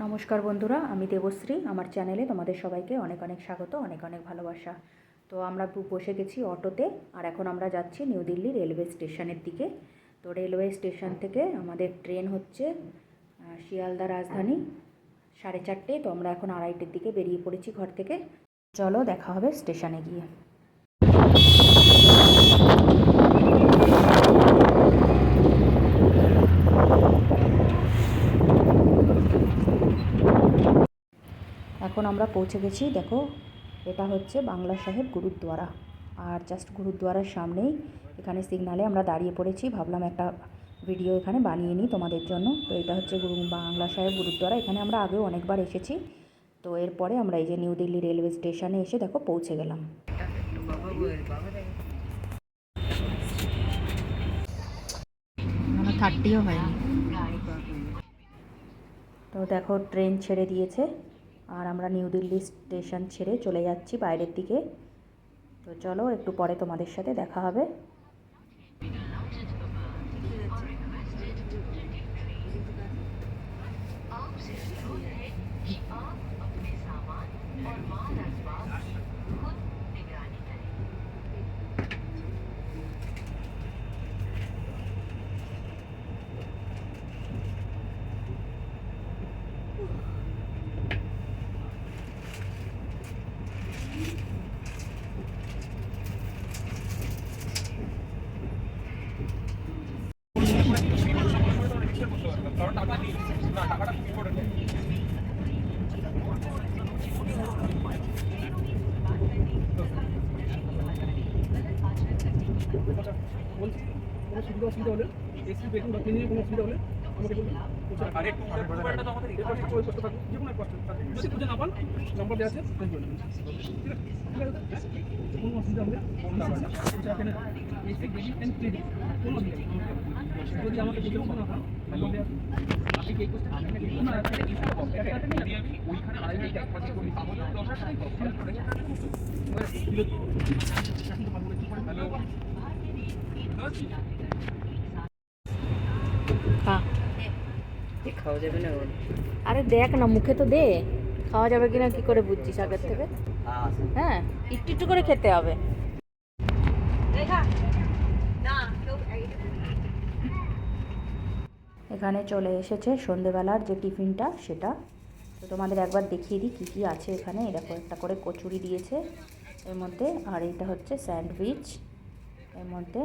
নমস্কার বন্ধুরা, আমি দেবশ্রী। আমার চ্যানেলে তোমাদের সবাইকে অনেক অনেক স্বাগত, অনেক অনেক ভালোবাসা। তো আমরা বসে গেছি অটোতে, আর এখন আমরা যাচ্ছি নিউ দিল্লি রেলওয়ে স্টেশনের দিকে। তো রেলওয়ে স্টেশন থেকে আমাদের ট্রেন হচ্ছে শিয়ালদা রাজধানী 4:30। তো আমরা এখন 2:30-র দিকে বেরিয়ে পড়েছি ঘর থেকে। চলো দেখা হবে স্টেশনে গিয়ে। এখন আমরা পৌঁছে গেছি। দেখো, এটা হচ্ছে বাংলা সাহেব গুরুদ্বারা, আর জাস্ট গুরুদ্বারার সামনেই এখানে সিগনালে আমরা দাঁড়িয়ে পড়েছি। ভাবলাম একটা ভিডিও এখানে বানিয়ে নিই তোমাদের জন্য। তো এটা হচ্ছে বাংলা সাহেব গুরুদ্বারা। এখানে আমরা আগেও অনেকবার এসেছি। তো এরপরে আমরা এই যে নিউ দিল্লি রেলওয়ে স্টেশনে এসে দেখো পৌঁছে গেলাম। মানে 30ও হয়নি। তো দেখো ট্রেন ছেড়ে দিয়েছে, আর আমরা নিউ দিল্লি স্টেশন ছেড়ে চলে যাচ্ছি বাইরের দিকে। তো চলো, একটু পরে তোমাদের সাথে দেখা হবে। বলছি কোনো সুবিধা অসুবিধা হলে এসি বেডরুম বা ক্লিনিংয়ে কোনো অসুবিধা হলে আমাকে বলুন। আরেকটু তো আমাদের এই পাশে ওই পাশে থাকুন, যে কোনো এক পাশে থাকুন। যদি খুঁজে না পান, নাম্বার দেওয়া আছে, ফোন করে নেবেন। ঠিক আছে, কোনো অসুবিধা হলে এখানে এসি বেডরুম অ্যান্ড ক্লিনিং কোনো অসুবিধা নেই। যদি আমাকে বুঝে না পান, নাম্বার দেওয়া আছে। আপনি কি করতে পারেন? না, ওইখানে আড়াই এক পাশে করি, তাহলে দরকার নেই। খাওয়া যাবে না? আরে দেখ না, মুখে তো দে। খাওয়া যাবে কিনা কি করে বুঝছিস আগের থেকে? হ্যাঁ, একটু একটু করে খেতে হবে। এখানে চলে এসেছে সন্ধেবেলার যে টিফিনটা, সেটা তো তোমাদের একবার দেখিয়ে দিই কী কী আছে এখানে। এরকম একটা করে কচুরি দিয়েছে এর মধ্যে, আর এইটা হচ্ছে স্যান্ডউইচ এর মধ্যে,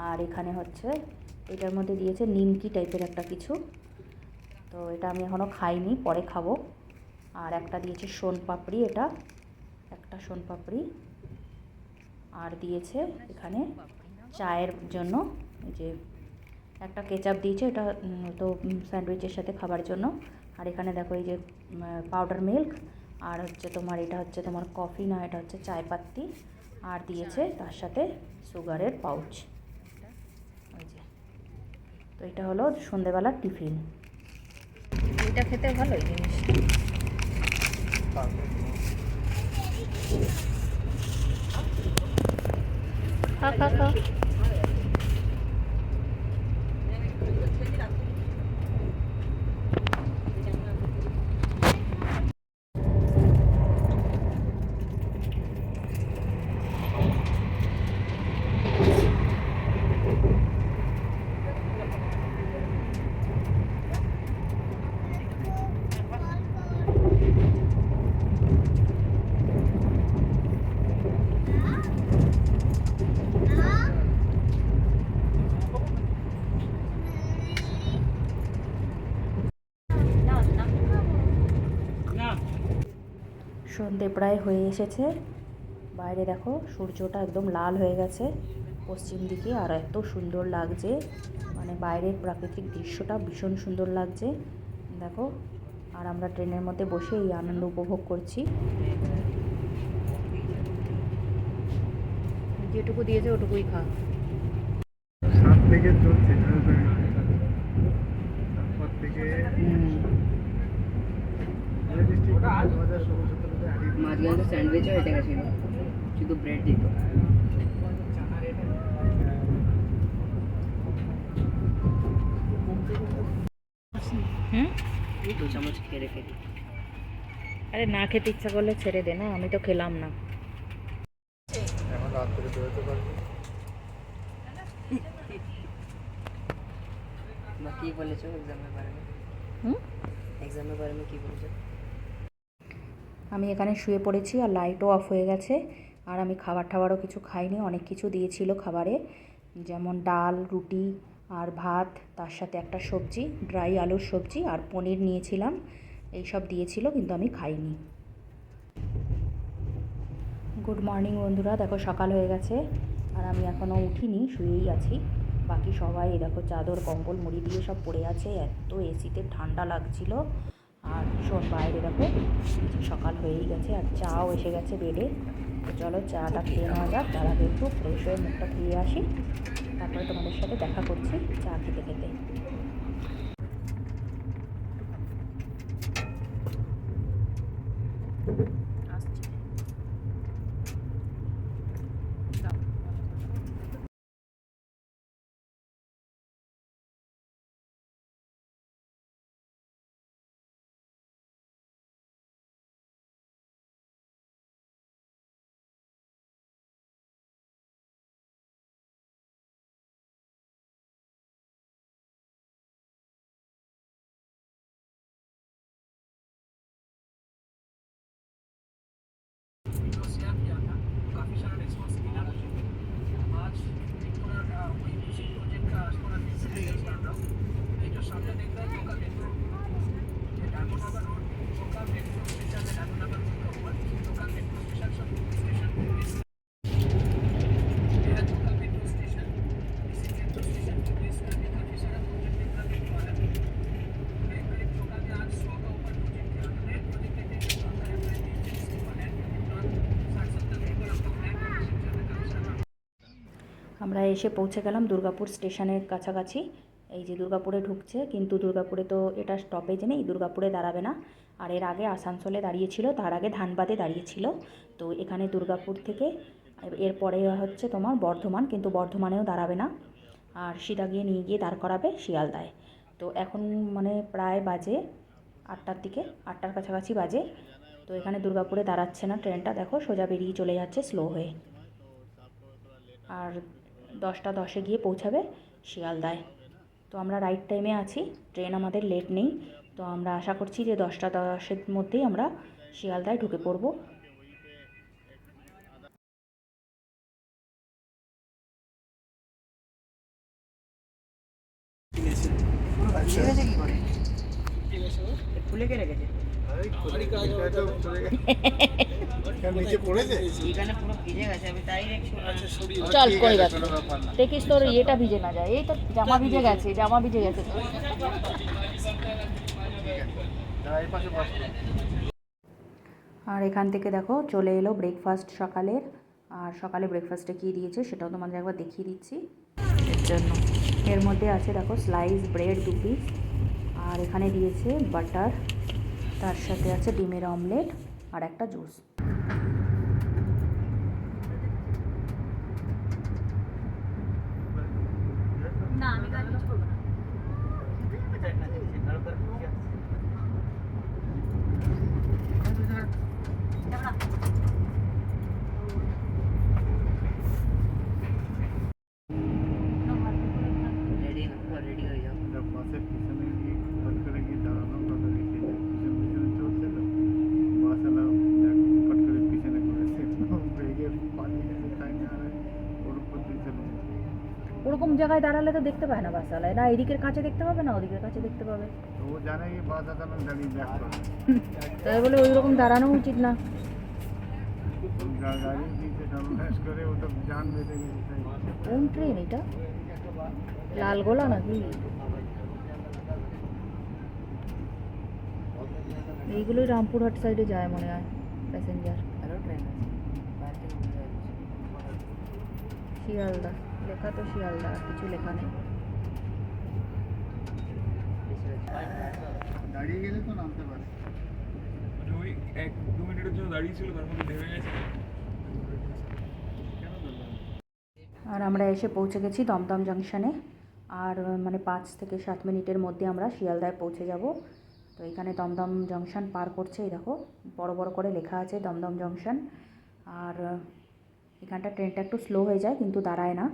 আর এখানে হচ্ছে এটার মধ্যে দিয়েছে নিমকি টাইপের একটা কিছু। তো এটা আমি এখনও খাইনি, পরে খাবো। আর একটা দিয়েছে সোনপাপড়ি, এটা একটা সোনপাপড়ি। আর দিয়েছে এখানে চায়ের জন্য যে একটা কেচাপ দিয়েছে, এটা তো স্যান্ডউইচের সাথে খাবার জন্য। আর এখানে দেখো এই যে পাউডার মিল্ক, আর হচ্ছে তোমার এটা হচ্ছে তোমার কফি, না এটা হচ্ছে চায় পাত্তি। আর দিয়েছে তার সাথে সুগারের পাউচ। ওই যে, তো এটা হলো সন্ধেবেলার টিফিন। এটা খেতে ভালোই জিনিস। খা খা খা। সন্ধে প্রায় হয়ে এসেছে। বাইরে দেখো সূর্যটা একদম লাল হয়ে গেছে পশ্চিম দিকে, আর এত সুন্দর লাগছে। মানে বাইরের প্রাকৃতিক দৃশ্যটা ভীষণ সুন্দর লাগছে দেখো। আর আমরা ট্রেনের মধ্যে বসে এই আনন্দ উপভোগ করছি। যেটুকু দিয়েছে ওটুকুই খা। মাঝখানে তো স্যান্ডউইচও হয়ে গেছিল, শুধু ব্রেড দিত। 2 চামচ খেয়ে রেখে দিই। আরে না খেতে ইচ্ছা করলে ছেড়ে দে না, আমি তো খেলাম না। এখন রাত করে বেরোতে পারবি। বা কি বলেছো এক্সামের বারে में? এক্সামের বারে में কি বলেছো? আমি এখানে শুয়ে পড়েছি আর লাইটও অফ হয়ে গেছে। আর আমি খাবারও কিছু খাইনি, অনেক কিছু দিয়েছিল খাবারে, যেমন ডাল, রুটি আর ভাত, তার সাথে একটা সবজি, ড্রাই আলুর সবজি আর পনির নিয়েছিলাম। এইসব দিয়েছিল কিন্তু আমি খাইনি। গুড মর্নিং বন্ধুরা, দেখো সকাল হয়ে গেছে আর আমি এখনও উঠিনি, শুয়েই আছি। বাকি সবাই দেখো চাদর কম্বল মুড়ি দিয়ে সব পড়ে আছে, এত এসিতে ঠান্ডা লাগছিল। আর ভীষণ বাইরে দেখো সকাল হয়েই গেছে আর চাও এসে গেছে বেডে। তো চলো চাটা খেয়ে নেওয়া যাক, তার আগে একটু ফ্রেশ হয়ে মুখটা ধুয়ে আসি, তারপরে তোমাদের সাথে দেখা করছি চা খেতে খেতে। আমরা এসে পৌঁছে গেলাম দুর্গাপুর স্টেশনের কাছাকাছি। এই যে দুর্গাপুরে ঢুকছে, কিন্তু দুর্গাপুরে তো এটা স্টপেজ নেই, দুর্গাপুরে দাঁড়াবে না। আর এর আগে আসানসোলে দাঁড়িয়েছিল, তার আগে ধানবাদে দাঁড়িয়েছিল। তো এখানে দুর্গাপুর থেকে এরপরে হচ্ছে তোমার বর্ধমান, কিন্তু বর্ধমানেও দাঁড়াবে না, আর সিধা গিয়ে নিয়ে গিয়ে দাঁড় করাবে শিয়ালদায়। তো এখন মানে প্রায় বাজে 8টার দিকে, 8টার কাছাকাছি বাজে। তো এখানে দুর্গাপুরে দাঁড়াচ্ছে না ট্রেনটা, দেখো সোজা বেরিয়ে চলে যাচ্ছে স্লো হয়ে। আর 10টা 10-এ গিয়ে পৌঁছাবে শিয়ালদায়। তো আমরা রাইট টাইমে আছি, ট্রেন আমাদের লেট নেই। তো আমরা আশা করছি যে 10টা 10-এর মধ্যেই আমরা শিয়ালদায় ঢুকে পড়ব। রেখেছে কি করে? খুলে কে রেখেছে? নিচে পড়েছে। এখানে পুরো ভিজে গেছে, আমি তাই রেখেছি। চল কোই বাত নেই, দেখিস তোর ইয়েটা ভিজে না যায়। এই তো জামা ভিজে গেছে, জামা ভিজে গেছে তো। আর এখান থেকে দেখো চলে এলো ব্রেকফাস্ট সকালের। আর সকালে ব্রেকফাস্টে কী দিয়েছে সেটাও তোমাদের একবার দেখিয়ে দিচ্ছি এর জন্য। এর মধ্যে আছে দেখো স্লাইস ব্রেড 2 পিস, আর এখানে দিয়েছে বাটার, তার সাথে আছে ডিমের অমলেট আর একটা জুস। রেডি হয়ে যাও। বাসের পিছনে গিয়ে ফট করে গিয়ে দাঁড়ানো, কথা রেখে পিছনে পিছনে চলছিল, বাস এলাম ফট করে পিছনে করেছে, ব্রেকে পালিয়ে গেছে, তাই না ওর উপর দিয়ে চলে গেছে। ওরকম জায়গায় দাঁড়ালে তো দেখতে পায় না বাসওয়ালায়, না এদিকের কাছে দেখতে পাবে না ওদিকের কাছে দেখতে পাবে। তো ও জানে কি বাস আচানক দাঁড়িয়ে ব্যাক করে, তাই বলে ওই রকম দাঁড়ানো উচিত না। গাড়ির দিকে সর্বনাশ করে ও তো জান বেঁধে গেছে। তাই কোন ট্রেন এটা? লালগোলা নাকি? এইগুলোই রামপুরহাট সাইডে যায় মনে হয় প্যাসেঞ্জার। আরও ট্রেন আছে, বাইরে থেকে বোঝা যাচ্ছে। শিয়ালদা লেখা তো, শিয়ালদা আর কিছু লেখা নেই। দাঁড়িয়ে গেলে তো নামতে পারে। ওই 1-2 মিনিটের জন্য দাঁড়িয়ে ছিল, তার মধ্যে নেমে গেছে। আর আমরা এসে পৌঁছে গেছি দমদম জাংশনে। আর মানে 5 থেকে 7 মিনিটের মধ্যে আমরা শিয়ালদায় পৌঁছে যাব। তো এখানে দমদম জংশন পার করছে, এই দেখো বড় বড় করে লেখা আছে দমদম জংশন। আর এখানটা ট্রেনটা একটু স্লো হয়ে যায়, কিন্তু দাঁড়ায় না,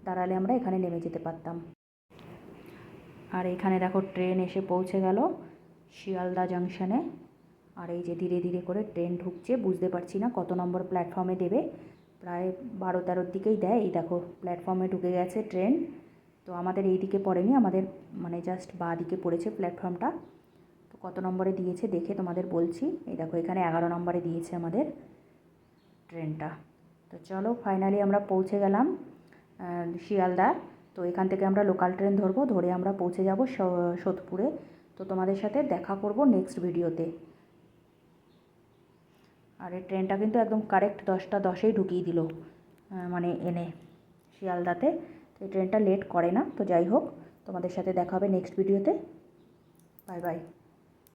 দাঁড়ালে আমরা এখানে নেমে যেতে পারতাম। আর এখানে দেখো ট্রেন এসে পৌঁছে গেল শিয়ালদা জংশনে। আর এই যে ধীরে ধীরে করে ট্রেন ঢুকছে, বুঝতে পারছি না কত নম্বর প্ল্যাটফর্মে দেবে, প্রায় 12-13 দিকেই দেয়। এই দেখো প্ল্যাটফর্মে ঢুকে গেছে ট্রেন। তো আমাদের এই দিকে পড়েনি, আমাদের মানে জাস্ট বাঁ দিকে পড়েছে প্ল্যাটফর্মটা। তো কত নম্বরে দিয়েছে দেখে তোমাদের বলছি। এই দেখো এখানে 11 নম্বরে দিয়েছে আমাদের ট্রেনটা। তো চলো ফাইনালি আমরা পৌঁছে গেলাম শিয়ালদা। তো এখান থেকে আমরা লোকাল ট্রেন ধরবো, ধরে আমরা পৌঁছে যাব সোদপুরে। তো তোমাদের সাথে দেখা করব নেক্সট ভিডিওতে। আর এই ট্রেনটা কিন্তু একদম কারেক্ট 10টা 10-এই ঢুকিয়ে দিল, মানে এনে শিয়ালদাতে। তো এই ট্রেনটা লেট করে না। তো যাই হোক, তোমাদের সাথে দেখা হবে নেক্সট ভিডিওতে। Bye bye.